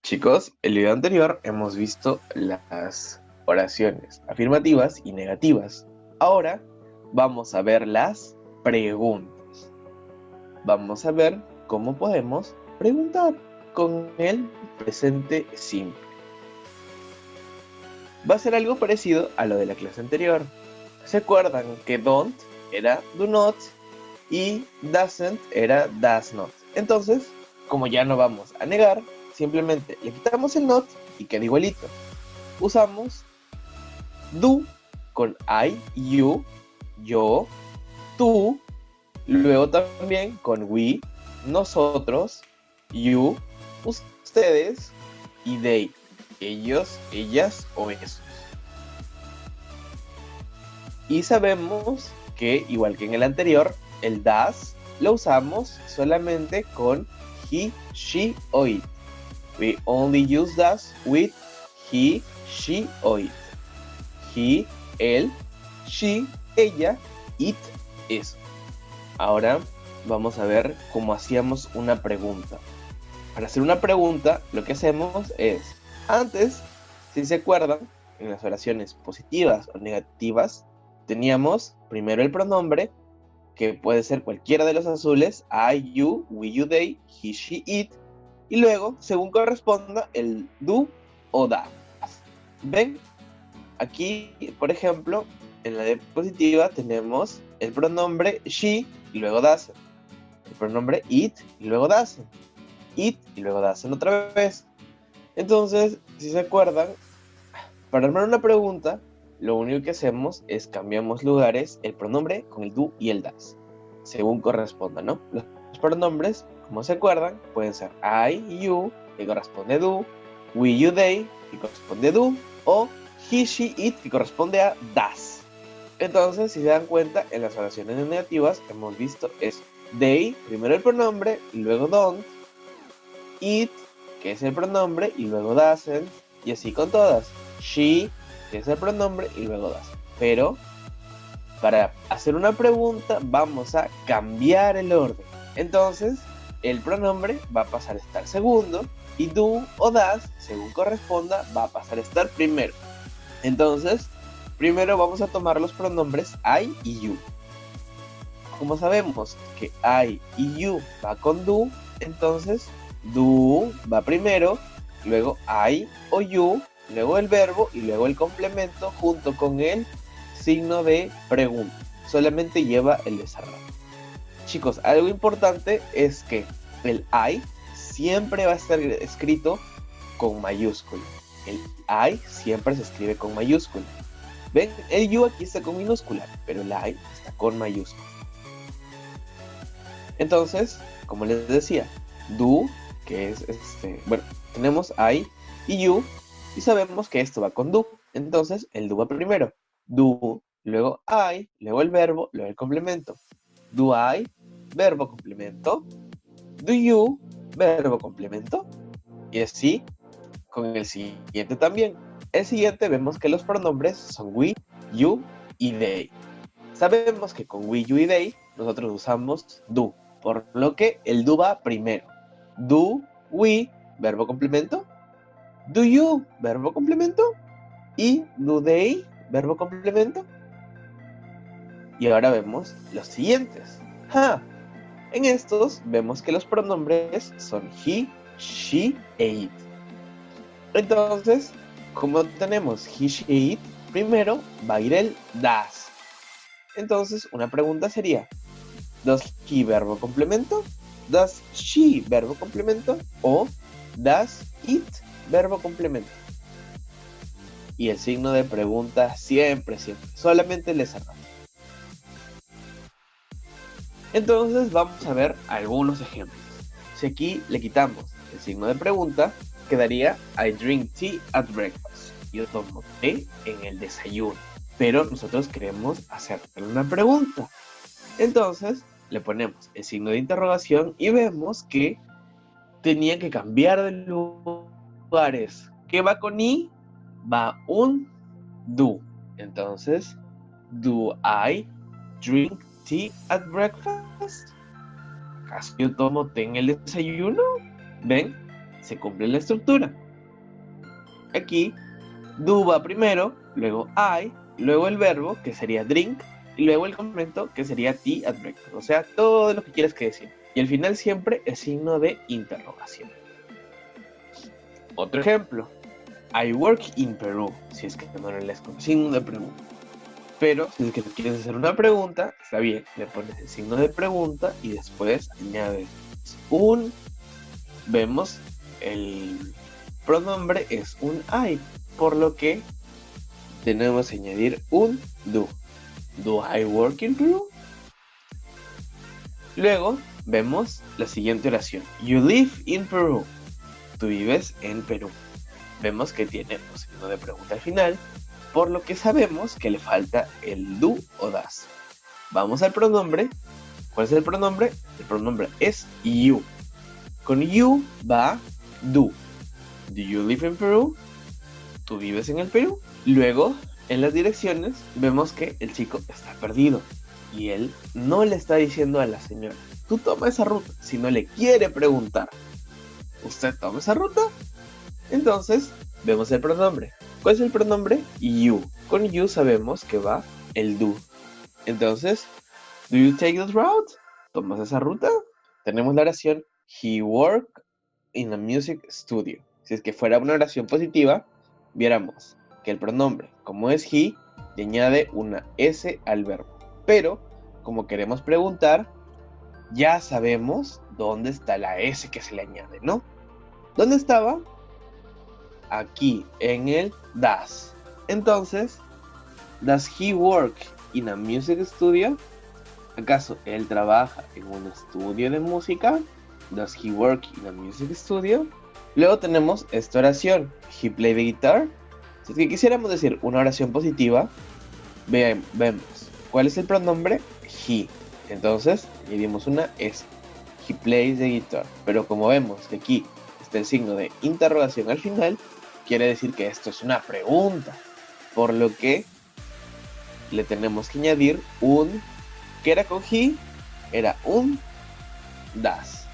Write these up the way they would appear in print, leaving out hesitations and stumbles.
Chicos, el video anterior hemos visto las oraciones afirmativas y negativas. Ahora vamos a ver las preguntas. Vamos a ver cómo podemos preguntar con el presente simple. Va a ser algo parecido a lo de la clase anterior. ¿Se acuerdan que don't era do not y doesn't era does not? Entonces, como ya no vamos a negar, simplemente le quitamos el not y queda igualito. Usamos do con I, you, yo, tú, luego también con we, nosotros, you, ustedes y they, ellos, ellas o esos. Y sabemos que, igual que en el anterior, el does lo usamos solamente con he, she o it. We only use does with he, she or it. He, él, she, ella, it, eso. Ahora vamos a ver cómo hacíamos una pregunta. Para hacer una pregunta, lo que hacemos es, antes, si se acuerdan, en las oraciones positivas o negativas, teníamos primero el pronombre, que puede ser cualquiera de los azules, I, you, we, you, they, he, she, it, y luego, según corresponda, el do o das. ¿Ven? Aquí, por ejemplo, en la diapositiva tenemos el pronombre she y luego doesn't. El pronombre it y luego doesn't. It y luego doesn't otra vez. Entonces, si se acuerdan, para armar una pregunta, lo único que hacemos es cambiamos lugares el pronombre con el do y el das, según corresponda, ¿no? Los pronombres, como se acuerdan, pueden ser I, you, que corresponde do, we, you, they, que corresponde do, o he, she, it, que corresponde a das. Entonces, si se dan cuenta, en las oraciones negativas hemos visto eso. They, primero el pronombre, y luego don't. It, que es el pronombre, y luego doesn't. Y así con todas. She, que es el pronombre, y luego doesn't. Pero, para hacer una pregunta, vamos a cambiar el orden. Entonces, el pronombre va a pasar a estar segundo, y do o das, según corresponda, va a pasar a estar primero. Entonces, primero vamos a tomar los pronombres I y you. Como sabemos que I y you va con do, entonces do va primero, luego I o you, luego el verbo y luego el complemento junto con el signo de pregunta. Solamente lleva el desarrollo. Chicos, algo importante es que el I siempre va a estar escrito con mayúscula. El I siempre se escribe con mayúscula. ¿Ven? El you aquí está con minúscula, pero el I está con mayúscula. Entonces, como les decía, do, que es bueno, tenemos I y you, y sabemos que esto va con do. Entonces, el do va primero. Do, luego I, luego el verbo, luego el complemento. Do I, verbo complemento. Do you, verbo complemento. Y así con el siguiente también. El siguiente vemos que los pronombres son we, you y they. Sabemos que con we, you y they nosotros usamos do, por lo que el do va primero. Do, we, verbo complemento. Do you, verbo complemento. Y do they, verbo complemento. Y ahora vemos los siguientes. En estos vemos que los pronombres son he, she e it. Entonces, como tenemos he, she, it, primero va a ir el das. Entonces, una pregunta sería, ¿does he verbo complemento? ¿Does she verbo complemento? ¿O does it verbo complemento? Y el signo de pregunta siempre, solamente les cerramos. Entonces, vamos a ver algunos ejemplos. Si aquí le quitamos el signo de pregunta, quedaría I drink tea at breakfast. Yo tomo té en el desayuno. Pero nosotros queremos hacerle una pregunta. Entonces, le ponemos el signo de interrogación y vemos que tenía que cambiar de lugares. ¿Qué va con I? Va un do. Entonces, do I drink tea at breakfast? ¿Acaso yo tomo té en el desayuno? ¿Ven? se cumple la estructura. Aquí, do va primero, luego I, luego el verbo, que sería drink, y luego el complemento, que sería tea at breakfast. O sea, todo lo que quieres que decir. Y al final siempre el signo de interrogación. Otro ejemplo. I work in Peru. Si es que no lo lees con signo de pregunta. Pero si es que quieres hacer una pregunta, está bien. Le pones el signo de pregunta y después añades un. Vemos el pronombre es un I. Por lo que tenemos que añadir un do. Do I work in Peru? Luego vemos la siguiente oración. You live in Peru. Tú vives en Perú. Vemos que tiene un signo de pregunta al final, por lo que sabemos que le falta el do o das. Vamos al pronombre. ¿Cuál es el pronombre? El pronombre es you. Con you va do. Do you live in Peru? ¿Tú vives en el Perú? Luego, en las direcciones, vemos que el chico está perdido. Y él no le está diciendo a la señora, tú toma esa ruta, sino le quiere preguntar, ¿usted toma esa ruta? Entonces, vemos el pronombre. ¿Cuál es el pronombre? You. Con you sabemos que va el do. Entonces, ¿do you take that route? ¿Tomas esa ruta? Tenemos la oración, he worked in a music studio. Si es que fuera una oración positiva, viéramos que el pronombre, como es he, le añade una S al verbo. Pero, como queremos preguntar, ya sabemos dónde está la S que se le añade, ¿no? ¿Dónde estaba? Aquí, en el does. Entonces, does he work in a music studio? ¿Acaso él trabaja en un estudio de música? Does he work in a music studio? Luego tenemos esta oración, he play the guitar. Si es que quisiéramos decir una oración positiva, vemos. ¿Cuál es el pronombre? He. Entonces, añadimos una S. He plays the guitar. Pero como vemos que aquí está el signo de interrogación al final, quiere decir que esto es una pregunta. Por lo que le tenemos que añadir un... ¿Qué era con he? Era un does.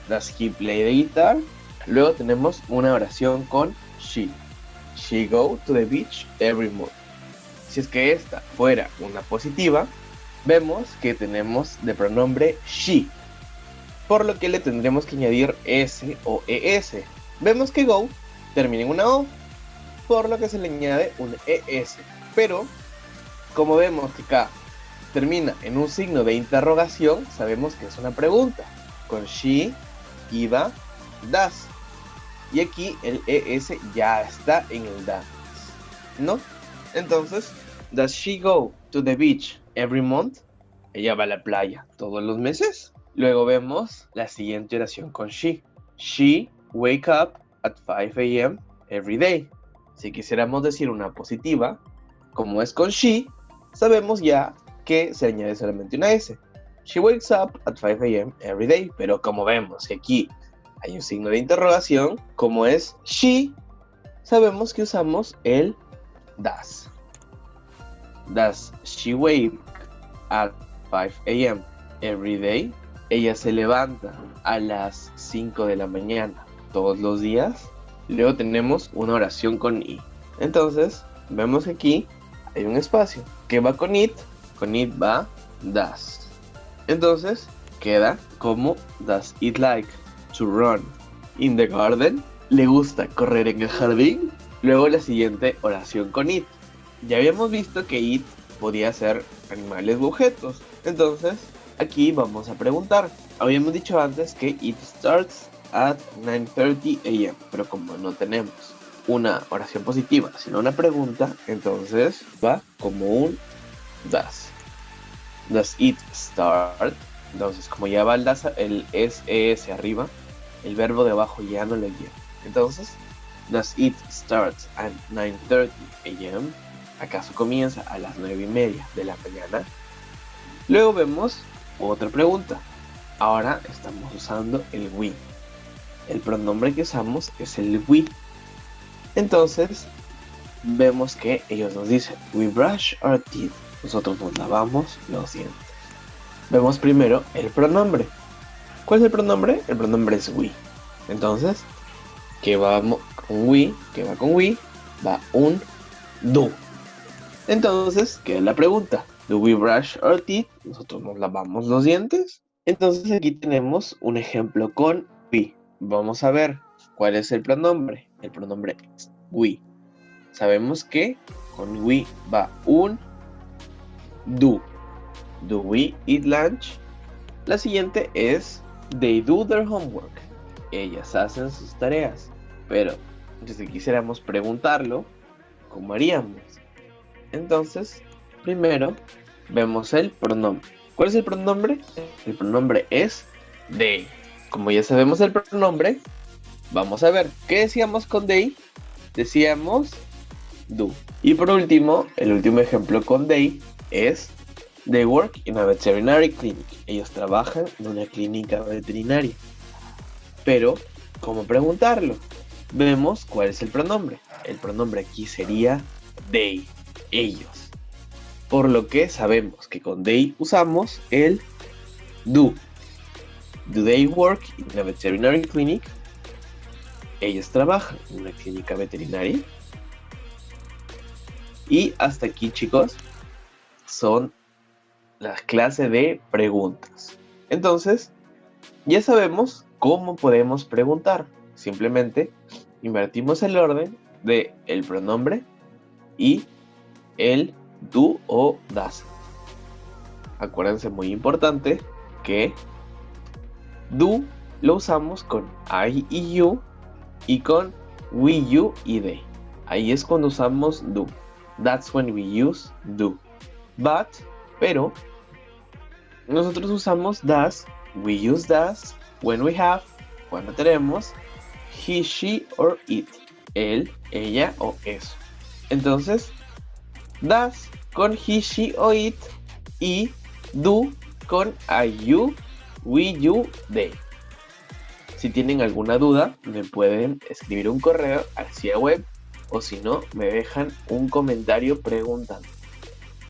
Does he play the guitar? Luego tenemos una oración con she. She go to the beach every month. Si es que esta fuera una positiva, vemos que tenemos de pronombre she, por lo que le tendremos que añadir S o ES. Vemos que go termina en una O, por lo que se le añade un ES. Pero, como vemos que acá termina en un signo de interrogación, sabemos que es una pregunta. Con she iba does. Y aquí el ES ya está en el does, ¿no? Entonces, does she go to the beach every month? Ella va a la playa todos los meses. Luego vemos la siguiente oración con she. She wake up at 5 a.m. every day. Si quisiéramos decir una positiva, como es con she, sabemos ya que se añade solamente una S. She wakes up at 5 a.m. every day. Pero como vemos que aquí hay un signo de interrogación, como es she, sabemos que usamos el does. Does she wake at 5 a.m. every day? Ella se levanta a las 5 de la mañana todos los días. Luego tenemos una oración con I. Entonces, vemos que aquí hay un espacio. ¿Qué va con it? Con it va does. Entonces, queda como does it like to run in the garden? ¿Le gusta correr en el jardín? Luego la siguiente oración con it. Ya habíamos visto que it podía ser animales u objetos. Entonces, aquí vamos a preguntar. Habíamos dicho antes que it starts at 9:30 a.m. Pero como no tenemos una oración positiva, sino una pregunta, entonces va como un does. Does it start? Entonces, como ya va el SES arriba, el verbo de abajo ya no le lleva. Entonces, does it start at 9:30 a.m.? ¿Acaso comienza a las 9:30 de la mañana? Luego vemos otra pregunta. Ahora estamos usando el we. El pronombre que usamos es el we. Entonces, vemos que ellos nos dicen, we brush our teeth. Nosotros nos lavamos los dientes. Vemos primero el pronombre. ¿Cuál es el pronombre? El pronombre es we. Entonces, que va con we, va un do. Entonces, queda la pregunta. ¿Do we brush our teeth? ¿Nosotros nos lavamos los dientes? Entonces aquí tenemos un ejemplo con we. Vamos a ver cuál es el pronombre. El pronombre es we. Sabemos que con we va un do. Do we eat lunch? La siguiente es they do their homework. Ellas hacen sus tareas. Pero si quisiéramos preguntarlo, ¿cómo haríamos? Entonces, primero vemos el pronombre. ¿Cuál es el pronombre? El pronombre es they. Como ya sabemos el pronombre, vamos a ver. ¿Qué decíamos con they? Decíamos do. Y por último, el último ejemplo con they es they work in a veterinary clinic. Ellos trabajan en una clínica veterinaria. Pero, ¿cómo preguntarlo? Vemos cuál es el pronombre. El pronombre aquí sería they, ellos. Por lo que sabemos que con they usamos el do. Do they work in a veterinary clinic? Ellos trabajan en una clínica veterinaria. Y hasta aquí, chicos, son las clases de preguntas. Entonces, ya sabemos cómo podemos preguntar. Simplemente invertimos el orden de el pronombre y el do o das. Acuérdense, muy importante, que do lo usamos con I y you y con we, you y they. Ahí es cuando usamos do. That's when we use do. Pero nosotros usamos does. We use does when we have, cuando tenemos he, she or it. Él, ella o eso. Entonces, does con he, she o it y do con I, you, we, you, they. Si tienen alguna duda, me pueden escribir un correo al CIA web o si no, me dejan un comentario preguntando.